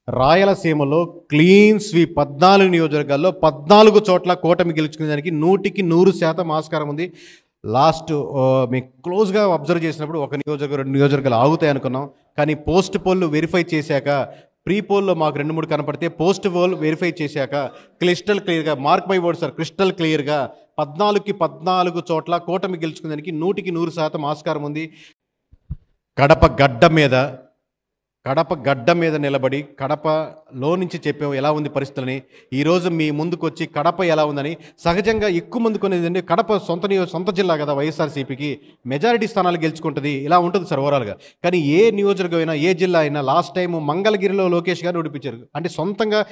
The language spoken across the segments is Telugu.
రాయలసీమలో క్లీన్ స్వీప్ 14 నియోజకవర్గాల్లో 14 చోట్ల కూటమి గెలుచుకునేదానికి 100% ఆస్కారం ఉంది. లాస్ట్ మీకు క్లోజ్గా అబ్జర్వ్ చేసినప్పుడు ఒక నియోజకవర్గం 2 నియోజకవర్గాలు ఆగుతాయి అనుకున్నాం. కానీ పోస్ట్ పోల్ వెరిఫై చేశాక ప్రీ పోల్లో మాకు 2-3 కనపడితే పోస్ట్ పోల్ వెరిఫై చేశాక క్రిస్టల్ క్లియర్గా mark my word sir crystal క్లియర్గా 14కి 14 చోట్ల కూటమి గెలుచుకునేదానికి 100% ఆస్కారం ఉంది. కడప గడ్డ మీద నిలబడి కడపలో నుంచి చెప్పాం ఎలా ఉంది పరిస్థితులని. ఈరోజు మీ ముందుకు వచ్చి కడప ఎలా ఉందని సహజంగా ఎక్కువ మంది కొనేది కడప సొంత జిల్లా కదా, వైఎస్ఆర్సీపీకి మెజారిటీ స్థానాలు గెలుచుకుంటుంది, ఇలా ఉంటుంది సార్ ఓవరాల్గా. కానీ ఏ నియోజకవర్గం అయినా ఏ జిల్లా అయినా లాస్ట్ టైం మంగళగిరిలో లోకేష్ గారు ఓడిపించారు. అంటే సొంతంగా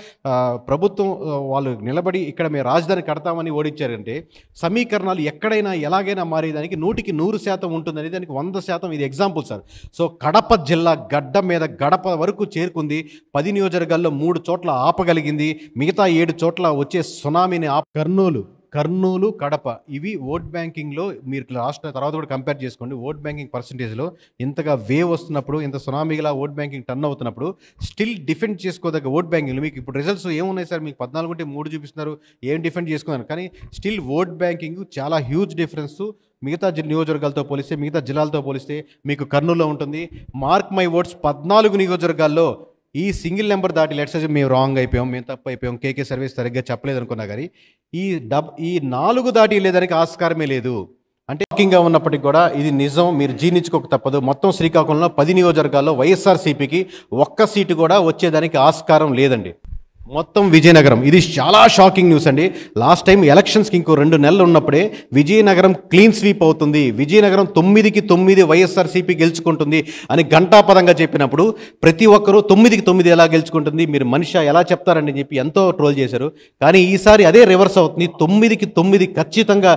ప్రభుత్వం వాళ్ళు నిలబడి ఇక్కడ మేము రాజధాని కడతామని ఓడించారంటే సమీకరణాలు ఎక్కడైనా ఎలాగైనా మారేదానికి 100% ఉంటుందని దానికి 100% ఇది ఎగ్జాంపుల్ సార్. సో కడప జిల్లా గడ్డ మీద గడప వరకు చేరుకుంది. 10 నియోజకవర్గాల్లో 3 చోట్ల ఆపగలిగింది. మిగతా 7 చోట్ల వచ్చే సునామీని కర్నూలు కడప ఇవి ఓట్ బ్యాంకింగ్లో మీరు రాష్ట్ర తర్వాత కూడా కంపేర్ చేసుకోండి. ఓట్ బ్యాంకింగ్ పర్సంటేజ్లో ఇంతగా వేవ్ వస్తున్నప్పుడు, ఇంత సునామీగా ఓట్ బ్యాంకింగ్ టర్న్ అవుతున్నప్పుడు స్టిల్ డిఫెండ్ చేసుకోదగ్గ ఓట్ బ్యాంకింగ్లో మీకు ఇప్పుడు రిజల్ట్స్ ఏమున్నాయి సార్? మీకు 14 ఉంటే 3 చూపిస్తున్నారు, ఏం డిఫెండ్ చేసుకున్నారు. కానీ స్టిల్ ఓట్ బ్యాంకింగ్ చాలా హ్యూజ్ డిఫరెన్స్ మిగతా నియోజకవర్గాలతో పోలిస్తే, మిగతా జిల్లాలతో పోలిస్తే మీకు కర్నూలులో ఉంటుంది. మార్క్ మై వర్డ్స్ 14 నియోజకవర్గాల్లో ఈ సింగిల్ నెంబర్ దాటి లెట్స్ మేము రాంగ్ అయిపోయాం, మేము తప్పు అయిపోయాం, కేకే సర్వీస్ సరిగ్గా చెప్పలేదు అనుకున్నా కానీ ఈ 4 దాటి లేదానికి ఆస్కారమే లేదు. అంటే షాకింగ్గా ఉన్నప్పటికీ కూడా ఇది నిజం, మీరు జీర్ణించుకోక తప్పదు. మొత్తం శ్రీకాకుళంలో 10 నియోజకవర్గాల్లో వైఎస్ఆర్సీపీకి ఒక్క సీటు కూడా వచ్చేదానికి ఆస్కారం లేదండి. మొత్తం విజయనగరం, ఇది చాలా షాకింగ్ న్యూస్ అండి. లాస్ట్ టైం ఎలక్షన్స్కి ఇంకో 2 నెలలు ఉన్నప్పుడే విజయనగరం క్లీన్ స్వీప్ అవుతుంది, విజయనగరం 9కి 9 వైఎస్ఆర్సీపీ గెలుచుకుంటుంది అని ఘంటాపదంగా చెప్పినప్పుడు ప్రతి ఒక్కరూ 9కి 9 ఎలా గెలుచుకుంటుంది, మీరు మనిషి ఎలా చెప్తారని చెప్పి ఎంతో ట్రోల్ చేశారు. కానీ ఈసారి అదే రివర్స్ అవుతుంది. 9కి 9 ఖచ్చితంగా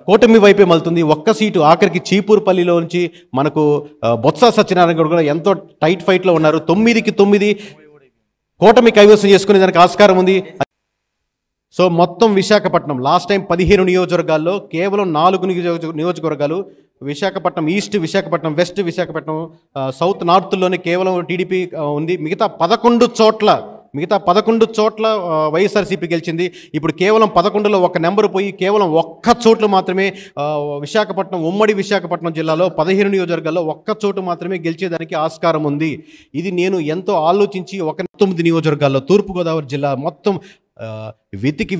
కూటమి వైపే మళ్తుంది. ఒక్క సీటు ఆఖరికి చీపూరుపల్లిలో నుంచి మనకు బొత్స సత్యనారాయణ కూడా ఎంతో టైట్ ఫైట్లో ఉన్నారు. 9కి 9 కూటమి కైవసం చేసుకునే దానికి ఆస్కారం ఉంది. సో మొత్తం విశాఖపట్నం లాస్ట్ టైం 15 నియోజకవర్గాల్లో కేవలం 4 నియోజకవర్గాలు Visakhapatnam east, Visakhapatnam west, Visakhapatnam south నార్త్లోనే కేవలం టీడీపీ ఉంది. మిగతా 11 చోట్ల వైఎస్ఆర్సీపీ గెలిచింది. ఇప్పుడు కేవలం 11లో ఒక నెంబర్ పోయి కేవలం ఒక్క చోట్లు మాత్రమే విశాఖపట్నం, ఉమ్మడి విశాఖపట్నం జిల్లాలో 15 నియోజకవర్గాల్లో ఒక్క చోటు మాత్రమే గెలిచేదానికి ఆస్కారం ఉంది. ఇది నేను ఎంతో ఆలోచించి 9 నియోజకవర్గాల్లో తూర్పుగోదావరి జిల్లా మొత్తం వెతికి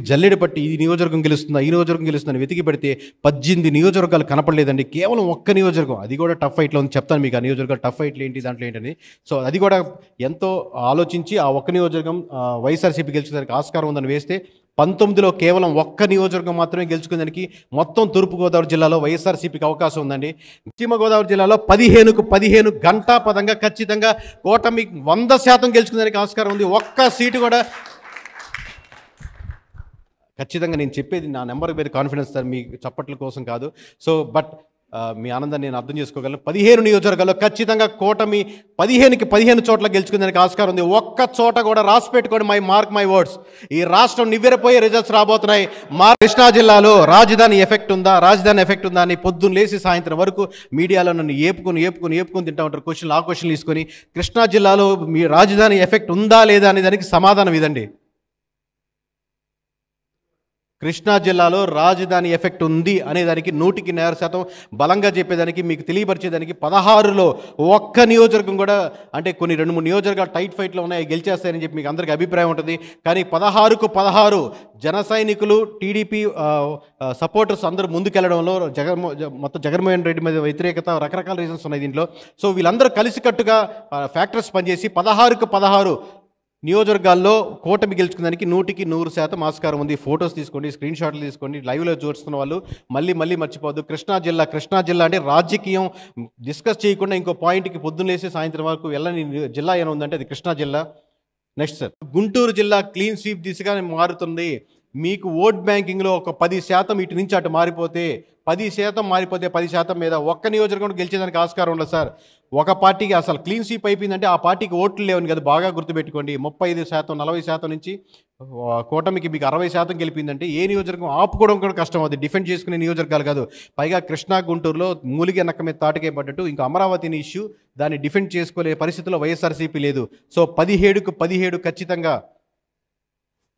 జల్లెడ పట్టి ఈ నియోజకవర్గం గెలుస్తుందా, ఈ నియోజకవర్గం గెలుస్తుందని వెతికి పెడితే 18 నియోజకవర్గాలు కనపడలేదండి. కేవలం ఒక్క నియోజకవర్గం, అది కూడా టఫ్ ఫైట్లో ఉంది. చెప్తాను మీకు ఆ నియోజకవర్గాలు టఫ్ ఫైట్లు ఏంటి, దాంట్లో ఏంటని. సో అది కూడా ఎంతో ఆలోచించి ఆ ఒక్క నియోజకవర్గం వైఎస్ఆర్సీపీ గెలిచేదానికి ఆస్కారం ఉందని వేస్తే 19లో కేవలం ఒక్క నియోజకవర్గం మాత్రమే గెలుచుకునేదానికి మొత్తం తూర్పుగోదావరి జిల్లాలో వైఎస్ఆర్సీపీకి అవకాశం ఉందండి. పశ్చిమ గోదావరి జిల్లాలో 15కు 15 ఘంటాపదంగా ఖచ్చితంగా కూటమి 100% గెలుచుకునేదానికి ఆస్కారం ఉంది. ఒక్క సీటు కూడా ఖచ్చితంగా నేను చెప్పేది నా నెంబర్ మీద కాన్ఫిడెన్స్ సార్, మీ చప్పట్ల కోసం కాదు. సో బట్ మీ ఆనందాన్ని నేను అర్థం చేసుకోగలను. 15 నియోజకవర్గాల్లో ఖచ్చితంగా కూటమి 15కి 15 చోట్ల గెలుచుకునేందుకు ఆస్కారం ఉంది. ఒక్క చోట కూడా రాసి పెట్టుకోండి, మార్క్ మై వర్డ్స్, ఈ రాష్ట్రం నివ్వెరపోయే రిజల్ట్స్ రాబోతున్నాయి. కృష్ణా జిల్లాలో రాజధాని ఎఫెక్ట్ ఉందా అని పొద్దున్న లేసి సాయంత్రం వరకు మీడియాలో నన్ను ఏపుకొని తింటా ఉంటారు. ఆ క్వశ్చన్లు తీసుకొని కృష్ణా జిల్లాలో మీ రాజధాని ఎఫెక్ట్ ఉందా లేదా అనే దానికి సమాధానం ఇదండి. కృష్ణా జిల్లాలో రాజధాని ఎఫెక్ట్ ఉంది అనేదానికి 100% బలంగా చెప్పేదానికి, మీకు తెలియపరిచేదానికి 16లో ఒక్క నియోజకవర్గం కూడా, అంటే కొన్ని 2-3 నియోజకవర్గాలు టైట్ ఫైట్లో ఉన్నాయి, గెలిచేస్తాయని చెప్పి మీకు అందరికీ అభిప్రాయం ఉంటుంది. కానీ 16కు 16 జన సైనికులు, టీడీపీ సపోర్టర్స్ అందరూ ముందుకెళ్లడంలో మొత్తం జగన్మోహన్ రెడ్డి మీద వ్యతిరేకత, రకరకాల రీజన్స్ ఉన్నాయి దీంట్లో. సో వీళ్ళందరూ కలిసికట్టుగా ఫ్యాక్టర్స్ పనిచేసి 16కు 16 నియోజకవర్గాల్లో కూటమి గెలుచుకునేదానికి 100% ఆస్కారం ఉంది. ఫొటోస్ తీసుకోండి, స్క్రీన్ షాట్లు తీసుకోండి, లైవ్లో చూస్తున్న వాళ్ళు మళ్ళీ మర్చిపోవద్దు. కృష్ణా జిల్లా అంటే రాజకీయం డిస్కస్ చేయకుండా ఇంకో పాయింట్కి పొద్దున్న లేసి సాయంత్రం వరకు వెళ్ళని జిల్లా ఏమైనా ఉందంటే అది కృష్ణా జిల్లా. నెక్స్ట్ సార్, గుంటూరు జిల్లా క్లీన్ స్వీప్ దిశగా మారుతుంది. మీకు ఓట్ బ్యాంకింగ్లో ఒక 10% ఇటు నుంచి అటు మారిపోతే 10% మీద ఒక్క నియోజకవర్గం గెలిచేదానికి ఆస్కారం ఉండదు సార్. ఒక పార్టీకి అసలు క్లీన్ స్వీప్ అయిపోయిందంటే ఆ పార్టీకి ఓట్లు లేవని కదా, బాగా గుర్తుపెట్టుకోండి. 35% 40% నుంచి కూటమికి మీకు 60% గెలిపిందంటే ఏ నియోజకవర్గం ఆపుకోవడం కూడా కష్టం. అది డిఫెండ్ చేసుకునే నియోజకవర్గాలు కాదు. పైగా కృష్ణా గుంటూరులో మూలిగే నక్క మీద తాటికే పడ్డట్టు ఇంకా అమరావతిని ఇష్యూ దాన్ని డిఫెండ్ చేసుకోలే పరిస్థితిలో వైఎస్ఆర్సీపీ లేదు. సో 17కు 17 ఖచ్చితంగా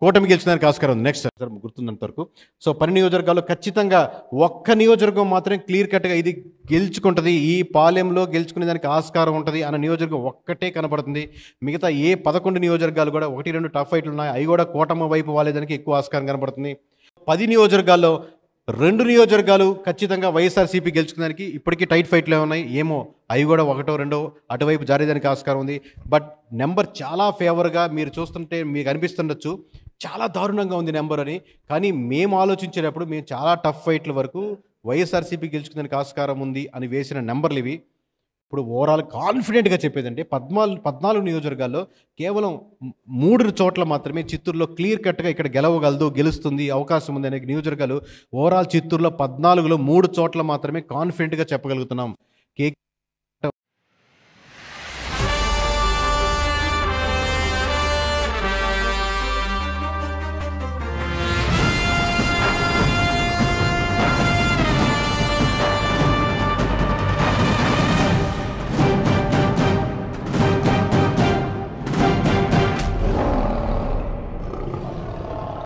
కూటమి గెలిచడానికి ఆస్కారం ఉంది. నెక్స్ట్ సార్ గుర్తున్నంత వరకు సో 10 నియోజకవర్గాల్లో ఖచ్చితంగా ఒక్క నియోజకవర్గం మాత్రమే క్లియర్ కట్గా ఇది గెలుచుకుంటుంది, ఈ పాలెంలో గెలుచుకునే దానికి ఆస్కారం ఉంటుంది అన్న నియోజకవర్గం ఒక్కటే కనపడుతుంది. మిగతా ఏ 11 నియోజకవర్గాలు కూడా 1-2 టఫ్ ఫైట్లు ఉన్నాయి, అవి కూడా కూటమి వైపు వాళ్ళేదానికి ఎక్కువ ఆస్కారం కనపడుతుంది. 10 నియోజకవర్గాల్లో 2 నియోజకవర్గాలు ఖచ్చితంగా వైఎస్ఆర్సీపీ గెలుచుకోవడానికి ఇప్పటికీ టైట్ ఫైట్లే ఉన్నాయి. ఏమో అవి కూడా 1-2 అటువైపు జారేదానికి ఆస్కారం ఉంది. బట్ నెంబర్ చాలా ఫేవర్గా మీరు చూస్తుంటే మీకు అనిపిస్తుండొచ్చు చాలా దారుణంగా ఉంది నెంబర్ అని. కానీ మేము ఆలోచించేటప్పుడు మేము చాలా టఫ్ ఫైట్ల వరకు వైఎస్ఆర్సీపీ గెలుచుకోవడానికి ఆస్కారం ఉంది అని వేసిన నెంబర్లు ఇవి. ఇప్పుడు ఓవరాల్ కాన్ఫిడెంట్గా చెప్పేదంటే 14 నియోజకవర్గాల్లో కేవలం 3 చోట్ల మాత్రమే చిత్తూరులో క్లియర్ కట్గా ఇక్కడ గెలవగలదు, గెలుస్తుంది, అవకాశం ఉంది అనే నియోజకవర్గాలు ఓవరాల్ చిత్తూరులో 14లో 3 చోట్ల మాత్రమే కాన్ఫిడెంట్గా చెప్పగలుగుతున్నాం.